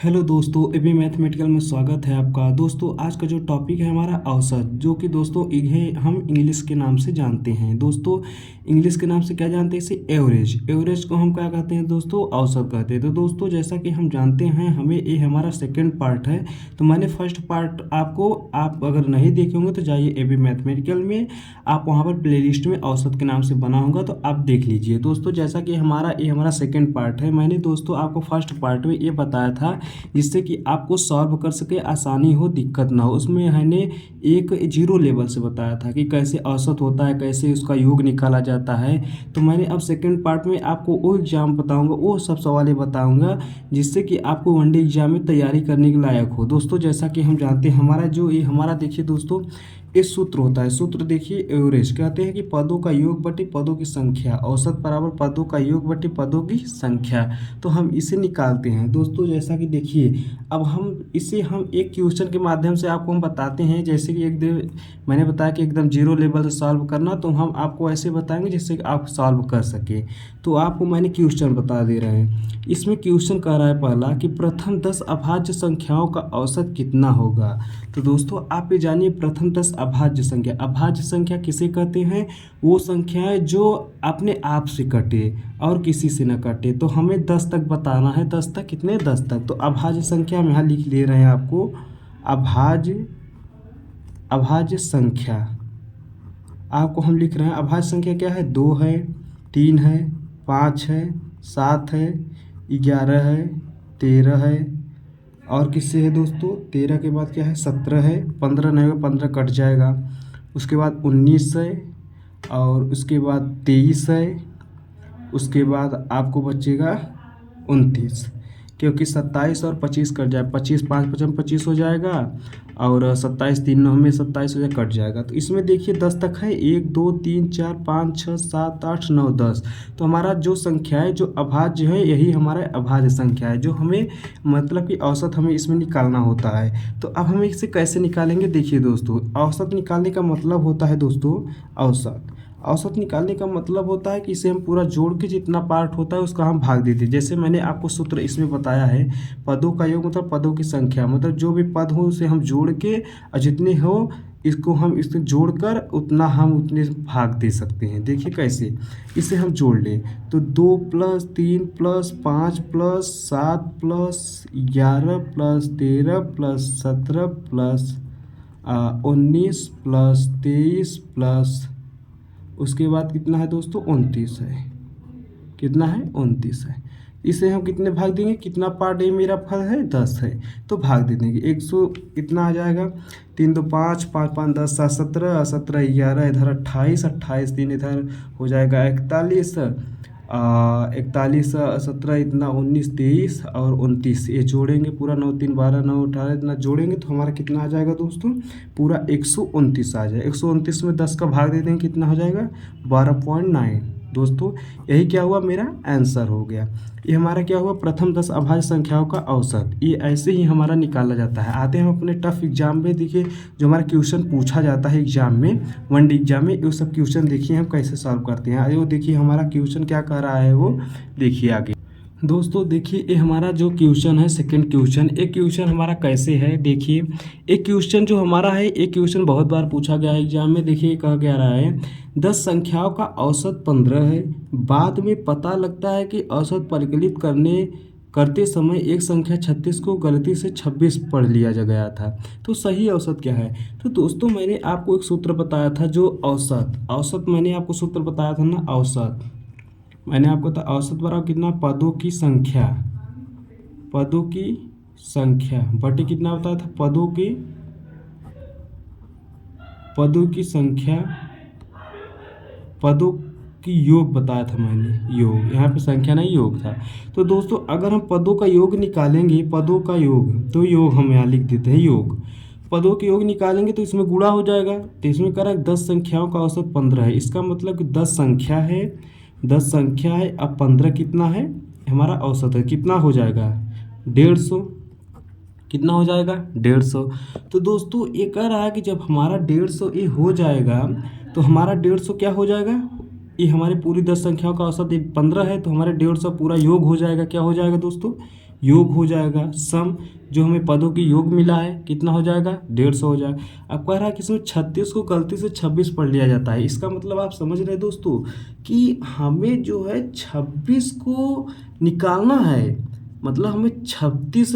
Hello दोस्तों, AB mathematical में स्वागत है आपका। दोस्तों आज का जो टॉपिक है हमारा औसत, जो कि दोस्तों इन्हें हम इंग्लिश के नाम से जानते हैं। दोस्तों इंग्लिश के नाम से क्या जानते हैं? इसे एवरेज। एवरेज को हम क्या कहते हैं दोस्तों? औसत कहते हैं। तो दोस्तों जैसा कि हम जानते हैं, हमें ये हमारा सेकंड पार्ट है। तो मैंने फर्स्ट पार्ट आप अगर नहीं देखे होंगे तो जाइए एबी मैथमेटिकल में, आप वहाँ पर प्लेलिस्ट में औसत के नाम से बना होगा तो आप देख लीजिए। दोस्तों जैसा कि ये हमारा सेकंड पार्ट है, मैंने दोस्तों आपको फर्स्ट पार्ट में ये बताया था जिससे कि आपको सॉल्व कर सके, आसानी हो, दिक्कत ना हो। उसमें मैंने एक जीरो लेवल से बताया था कि कैसे औसत होता है, कैसे उसका योग निकाला जाता है। तो मैंने अब सेकंड पार्ट में आपको वो एग्जाम बताऊंगा, वो सब सवालें बताऊंगा जिससे कि आपको वनडे एग्जाम में तैयारी करने के लायक हो। दोस्तों जैसा कि हम जानते हैं, हमारा देखिए दोस्तों, ये सूत्र होता है। सूत्र देखिए, एवरेज कहते हैं कि पदों का योग बटे पदों की संख्या, औसत बराबर पदों का योग बटे पदों की संख्या। तो हम इसे निकालते हैं दोस्तों। जैसा कि देखिए, अब हम एक क्वेश्चन के माध्यम से आपको हम बताते हैं। जैसे कि मैंने बताया कि एकदम जीरो लेवल से सॉल्व करना, तो हम आपको ऐसे बताएंगे जिससे कि आप सॉल्व कर सके। तो आपको मैंने क्वेश्चन बता दे रहे हैं। इसमें क्वेश्चन कह रहा है पहला कि प्रथम 10 अभाज्य संख्याओं का औसत कितना होगा। तो दोस्तों आप ये जानिए, प्रथम 10 अभाज्य संख्या। अभाज्य संख्या किसे कहते हैं? वो संख्याएं जो अपने आप से कटे और किसी से न कटे। तो हमें 10 तक बताना है। 10 तक कितने? 10 तक। तो अभाज्य संख्या हम यहाँ लिख ले रहे हैं आपको। अभाज्य संख्या आपको हम लिख रहे हैं। अभाज्य संख्या क्या है? 2 है, 3 है, 5 है, 7 है, 11 है, 13 है, और किससे है दोस्तों? 13 के बाद क्या है? 17 है, 15 नहीं होगा, 15 कट जाएगा। उसके बाद 19 है, और उसके बाद 23 है, उसके बाद आपको बचेगा 29, क्योंकि 27 और 25 कट जाए। 25 5 5 25 हो जाएगा, और 27 3 9 में 27 हो जाए, कट जाएगा। तो इसमें देखिए 10 तक है। 1 2 3 4 5 6 7 8 9 10। तो हमारा जो संख्या है, जो अभाज्य है, यही हमारा अभाज्य संख्या है, जो हमें मतलब कि औसत हमें इसमें निकालना होता है। तो अब हम इसे कैसे निकालेंगे? देखिए दोस्तों, औसत निकालने का मतलब होता है दोस्तों, औसत निकालने का मतलब होता है कि इसे हम पूरा जोड़ के जितना पार्ट होता है उसका हम भाग देते हैं। जैसे मैंने आपको सूत्र इसमें बताया है, पदों का योग मतलब पदों की संख्या, मतलब जो भी पद हो उसे हम जोड़ के, और जितने हो इसको हम इससे जोड़कर उतना हम उतने भाग दे सकते हैं। देखिए कैसे, इसे हम जोड़ लें तो 2 + 3 + 5 + 7 + 11 + 13 + 17 + 19 + 23 + उसके बाद कितना है दोस्तों? 29 है। कितना है? 29 है। इसे हम कितने भाग देंगे? कितना पार्ट ये मेरा फल है? 10 है। तो भाग दे देंगे। 100 कितना आ जाएगा? 3 2 5 5 5 10 7 17 17 11, इधर 28 28 3 इधर हो जाएगा 41, 41 17 इतना 19 23 और 29। ये जोड़ेंगे पूरा 9 3 12 9 18 इतना जोड़ेंगे तो हमारा कितना आ जाएगा दोस्तों? पूरा 129 आ जाएगा। 129 में 10 का भाग दे देंगे, कितना हो जाएगा? 12.9। दोस्तों यही क्या हुआ? मेरा आंसर हो गया। ये हमारा क्या हुआ? प्रथम 10 अभाज्य संख्याओं का औसत। ये ऐसे ही हमारा निकाला जाता है। आते हैं हम अपने टफ एग्जाम में। देखिए जो हमारा क्वेश्चन पूछा जाता है एग्जाम में, वनडे एग्जाम में, वो सब क्वेश्चन देखिए हम कैसे सॉल्व करते हैं। वो देखिए हमारा क्वेश्चन क्या कह रहा है, वो देखिए आगे। दोस्तों देखिए, ये हमारा जो क्वेश्चन है, सेकंड क्वेश्चन, एक क्वेश्चन हमारा कैसे है देखिए। एक क्वेश्चन जो हमारा है, एक क्वेश्चन बहुत बार पूछा गया है एग्जाम में। देखिए कहा क्या रहा है, 10 संख्याओं का औसत 15 है। बाद में पता लगता है कि औसत परिकलित करते समय एक संख्या 36 को गलती से 26 पढ़ लिया जा गया था। तो सही औसत क्या है? तो दोस्तों मैंने आपको एक सूत्र बताया था, जो औसत मैंने आपको सूत्र बताया था ना, औसत मैंने आपको था औसत बराबर कितना? पदों की संख्या बटे कितना बताया था? पदों की संख्या, पदों की योग बताया था मैंने। योग, यहाँ पे संख्या नहीं, योग था। तो दोस्तों अगर हम पदों का योग निकालेंगे, पदों का योग, तो योग हम यहाँ लिख देते हैं योग। पदों के योग निकालेंगे तो इसमें गुणा हो जाएगा। तो इसमें कह रहा है 10 संख्याओं का औसत 15 है। इसका मतलब कि 10 संख्या है, 10 संख्या है, अब 15 कितना है? हमारा औसत है। कितना हो जाएगा? 150। कितना हो जाएगा? 150। तो दोस्तों ये कह रहा है कि जब हमारा 150 ये हो जाएगा, तो हमारा 150 क्या हो जाएगा? ये हमारी पूरी 10 संख्याओं का औसत 15 है, तो हमारे 150 पूरा योग हो जाएगा। क्या हो जाएगा दोस्तों? योग हो जाएगा, सम जो हमें पदों की योग मिला है कितना हो जाएगा 150 हो जाएगा। अब कह रहा है कि इसमें 36 को गलती से 26 पढ़ लिया जाता है। इसका मतलब आप समझ रहे हैं दोस्तों कि हमें जो है 26 को निकालना है, मतलब हमें 36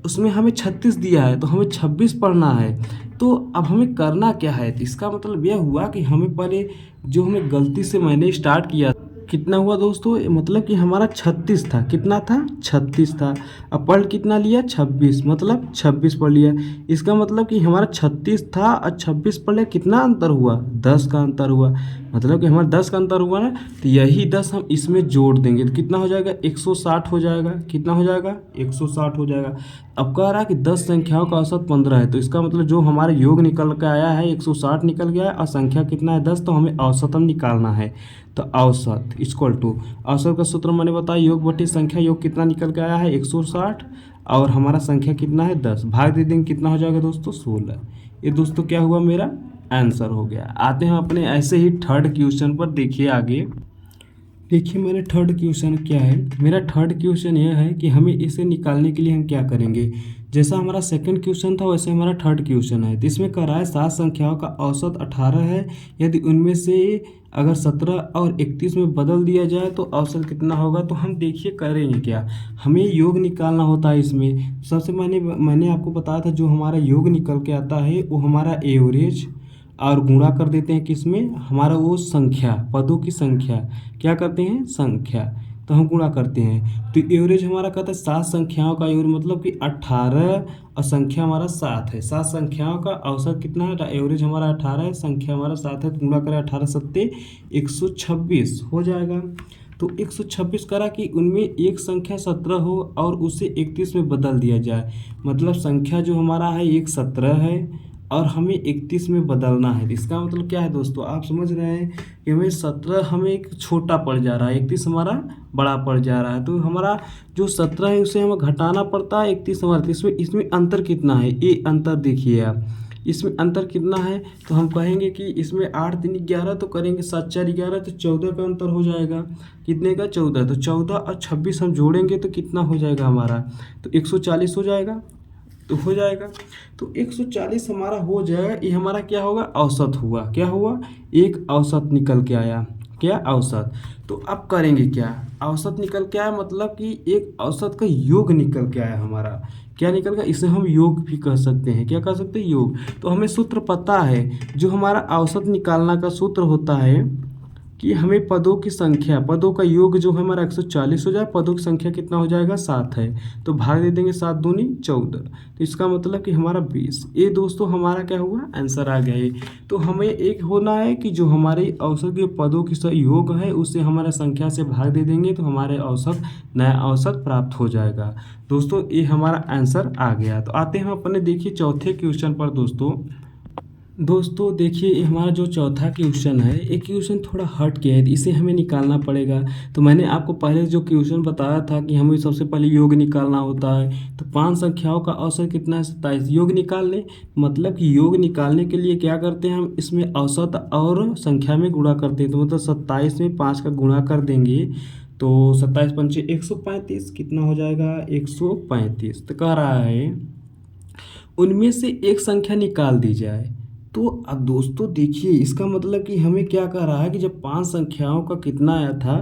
उसमें हमें 36 दिया है तो हमें 26 पढ़ना है। तो अब हमें करना क्या है, तो इसका मतलब यह हुआ कि हमें पहले जो हमें गलती से मैंने स्टार्ट किया कितना हुआ दोस्तों, मतलब कि हमारा 36 था, कितना था 36 था। अब पढ़ कितना लिया 26, मतलब 26 पढ़ लिया। इसका मतलब कि हमारा 36 था और 26 पढ़ लिया, कितना अंतर हुआ 10 का अंतर हुआ, मतलब कि हमारा 10 का अंतर हुआ ना। तो यही 10 हम इसमें जोड़ देंगे तो कितना हो जाएगा 160 हो जाएगा, कितना हो जाएगा 160 हो जाएगा। अब कह रहा है कि 10 संख्याओं का औसत 15 है, तो इसका मतलब जो हमारा योग निकल के आया है 160 निकल गया है और संख्या कितना है 10, तो हमें औसतन निकालना है। तो औसत इक्वल टू, औसत का सूत्र मैंने बताया योग बटे संख्या, योग कितना निकल के आया है 160 और हमारा संख्या कितना है 10, भाग दे देंगे कितना हो जाएगा दोस्तों 16। ये दोस्तों क्या हुआ मेरा आंसर हो गया। आते हैं अपने ऐसे ही थर्ड क्वेश्चन पर, देखिए आगे। देखिए मेरा थर्ड क्वेश्चन क्या है, मेरा थर्ड क्वेश्चन यह है कि हमें इसे निकालने के लिए हम क्या करेंगे। जैसा हमारा सेकंड क्वेश्चन था वैसे हमारा थर्ड क्वेश्चन है। तो इसमें कह रहा है 7 संख्याओं का औसत 18 है, यदि उनमें से अगर 17 और 31 में बदल दिया जाए तो औसत कितना होगा। तो हम देखिए करेंगे क्या, हमें योग निकालना होता है। इसमें सबसे मैंने आपको बताया था जो हमारा योग निकल के आता है वो हमारा एवरेज और गुणा कर देते हैं किसमें, हमारा वो संख्या, पदों की संख्या क्या करते हैं संख्या, तो हम गुणा करते हैं। तो एवरेज हमारा कहता है 7 संख्याओं का एवरेज, मतलब कि 18 और संख्या हमारा 7 है। 7 संख्याओं का औसत कितना है, एवरेज हमारा 18 है, संख्या हमारा 7 है, तो गुणा करें 18 सत्ते 126 हो जाएगा। तो 126 करा कि उनमें एक संख्या 17 हो और उसे 31 में बदल दिया जाए, मतलब संख्या जो हमारा है एक 17 है और हमें 31 में बदलना है। इसका मतलब क्या है दोस्तों, आप समझ रहे हैं कि हमें 17 हमें एक छोटा पड़ जा रहा है, 31 हमारा बड़ा पड़ जा रहा है। तो हमारा जो 17 है उसे हमें घटाना पड़ता है, 31 हमारा, इसमें अंतर कितना है, ये अंतर देखिए आप, इसमें अंतर कितना है। तो हम कहेंगे कि इसमें 8 3 11, तो करेंगे 7 4 11, तो 14 का अंतर हो जाएगा, कितने का 14, तो 14 और 26 हम जोड़ेंगे तो कितना हो जाएगा हमारा, तो 140 हो जाएगा, तो हो जाएगा। तो 140 हमारा हो जाएगा, ये हमारा क्या होगा औसत हुआ, क्या हुआ एक औसत निकल के आया, क्या औसत। तो अब करेंगे क्या, औसत निकल के आया मतलब कि एक औसत का योग निकल के आया हमारा, क्या निकल गया, इसे हम योग भी कह सकते हैं, क्या कह सकते हैं योग। तो हमें सूत्र पता है, जो हमारा औसत निकालना का सूत्र होता है कि हमें पदों की संख्या, पदों का योग जो है हमारा 140 हो जाए, पदों की संख्या कितना हो जाएगा 7 है, तो भाग दे देंगे 7 दूनी 14, तो इसका मतलब कि हमारा 20। ये दोस्तों हमारा क्या हुआ आंसर आ गया है। तो हमें एक होना है कि जो हमारे औसत के पदों की योग है उससे हमारा संख्या से भाग दे देंगे तो हमारे औसत नया औसत प्राप्त हो जाएगा। दोस्तों ये हमारा आंसर आ गया। तो आते हैं अपने देखिए चौथे क्वेश्चन पर। दोस्तों देखिए ये हमारा जो चौथा क्वेश्चन है, ये क्वेश्चन थोड़ा हट के है, इसे हमें निकालना पड़ेगा। तो मैंने आपको पहले जो क्वेश्चन बताया था कि हमें सबसे पहले योग निकालना होता है। तो 5 संख्याओं का औसत कितना है 27, योग निकाल लें, मतलब कि योग निकालने के लिए क्या करते हैं हम इसमें औसत और संख्या में गुणा करते हैं। तो मतलब 27 में 5 का गुणा कर देंगे तो 27 पंचे 135, कितना हो जाएगा 135। तो कह रहा है उनमें से एक संख्या निकाल दी जाए। तो अब दोस्तों देखिए इसका मतलब कि हमें क्या कह रहा है कि जब 5 संख्याओं का कितना आया था,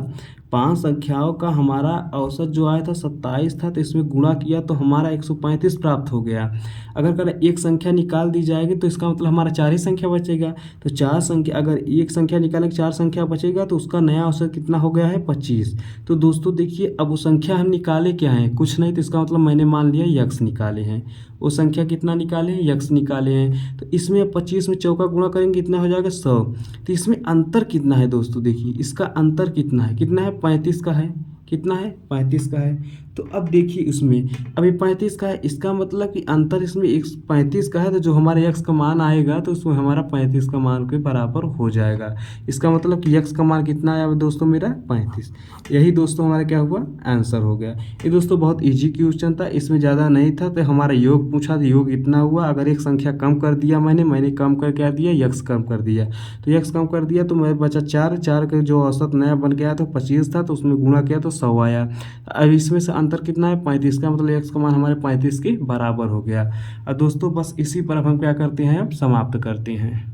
5 संख्याओं का हमारा औसत जो आया था 27 था, तो इसमें गुणा किया तो हमारा 135 प्राप्त हो गया। अगर करें एक संख्या निकाल दी जाएगी तो इसका मतलब हमारा 4 ही संख्या बचेगा। तो 4 संख्या, अगर एक संख्या निकालें 4 संख्या बचेगा तो उसका नया औसत कितना हो गया है 25। तो दोस्तों देखिए अब वो संख्या हम निकाले क्या है, कुछ नहीं, तो इसका मतलब मैंने मान लिया यक्स निकाले हैं। वो संख्या कितना निकाले हैं यक्स निकाले हैं। तो इसमें 25 में 4 का गुणा करेंगे कितना हो जाएगा 100। तो इसमें अंतर कितना है दोस्तों, देखिए इसका अंतर कितना है 35 का है, कितना है 35 का है। तो अब देखिए इसमें अभी 35 का है, इसका मतलब कि अंतर इसमें 35 का है, तो जो हमारे x का मान आएगा तो उसमें हमारा 35 का मान के बराबर हो जाएगा। इसका मतलब कि x का मान कितना आया दोस्तों मेरा 35। यही दोस्तों हमारा क्या हुआ आंसर हो गया। ये दोस्तों बहुत ईजी क्वेश्चन था, इसमें ज़्यादा नहीं था। तो हमारा योग पूछा तो योग इतना हुआ, अगर एक संख्या कम कर दिया मैंने कम कर क्या दिया x कम कर दिया, तो x कम कर दिया तो मेरे बचा 4 का जो औसत नया बन गया तो 25 था, तो उसमें गुणा किया तो 100 आया। अब इसमें से अंतर कितना है 35 का, मतलब x का मान हमारे 35 के बराबर हो गया। और दोस्तों बस इसी पर अब हम क्या करते हैं, अब समाप्त करते हैं।